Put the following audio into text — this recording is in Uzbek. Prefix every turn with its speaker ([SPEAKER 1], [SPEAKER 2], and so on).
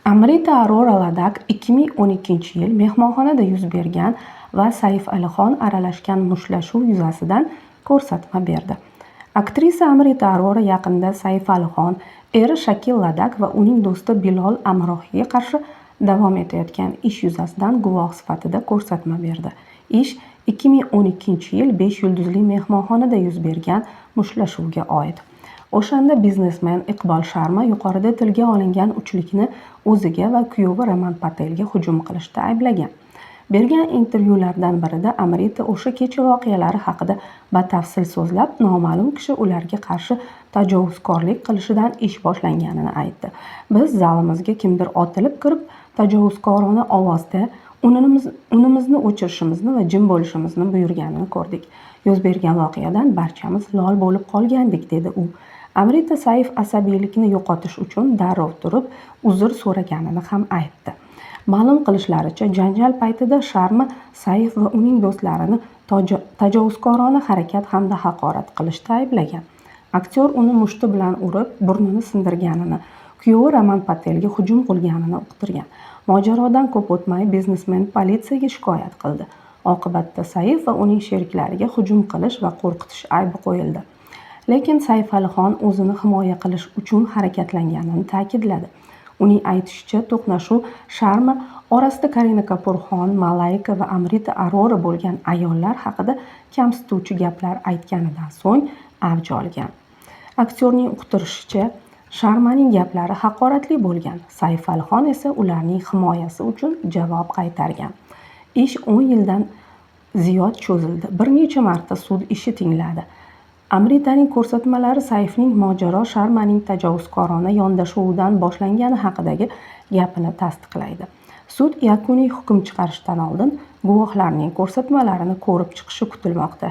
[SPEAKER 1] Amrita Arora Ladak 2012-yil mehmonxonada yuz bergan va Saif Alixon aralashgan mushtlashuv yuzasidan ko'rsatma berdi. Aktrisa Amrita Arora yaqinda Saif Alixon, eri Shakil Ladak va uning do'sti Bilol Amrohiga qarshi davom etayotgan ish yuzasidan guvoh sifatida ko'rsatma berdi. Ish 2012-yil 5 yulduzli mehmonxonada yuz bergan mushtlashuvga oid. O'shanda biznesmen Iqbol Sharma yuqorida tilga olingan uchlikni o'ziga va kuyovi Roman Patelga hujum qilishda ayblagan. Bergan intervyulardan birida Amrita o'sha kecha voqealari haqida batafsil so'zlab, noma'lum kishi ularga qarshi tajovuzkorlik qilishidan ish boshlanganini aytdi. Biz zalimizga kimdir otilib kirib, tajovuzkorona ovozda unimizni o'chirishimizni va jim bo'lishimizni buyurganini ko'rdik. Yuz bergan voqeadan barchamiz lol bo'lib qolgandik, dedi u. Amrita Saif asabiylikni yo'qotish uchun darrov turib uzr so'raganini ham aytdi. Ma'lum qilishlaricha, janjal paytida Sharma Saif va uning do'stlarini tajovuzkorona harakat hamda haqorat qilishda ayblagan. Aktyor uni mushti bilan urib, burnini sindirganini, kuyovi Roman Patelga hujum qilganini uqtirgan. Mojarodan ko'p o'tmay biznesmen politsiyaga shikoyat qildi. Oqibatda Saif va uning sheriklariga hujum qilish va qo'rqitish aybi qo'yildi. Lekin Saif Alixon o'zini himoya qilish uchun harakatlanganini ta'kidladi. Uning aytishicha, to'qnashuv Sharma orasida Karina Kapurxon, Malayka va Amrita Arora bo'lgan ayollar haqida kamsituvchi gaplar aytganidan so'ng avj olgan. Aktyorning uqtirishicha, Sharmaning gaplari haqoratli bo'lgan. Saif Alixon esa ularning himoyasi uchun javob qaytargan. Ish 10 yildan ziyod cho'zildi. Bir necha marta sud ishi tingladi. Amritaning ko'rsatmalari Saifning mojaro Sharmaning tajovuzkorona yondashuvidan boshlangani haqidagi gapini tasdiqlaydi. Sud yakuniy hukm chiqarishdan oldin guvohlarning ko'rsatmalarini ko'rib chiqishi kutilmoqda.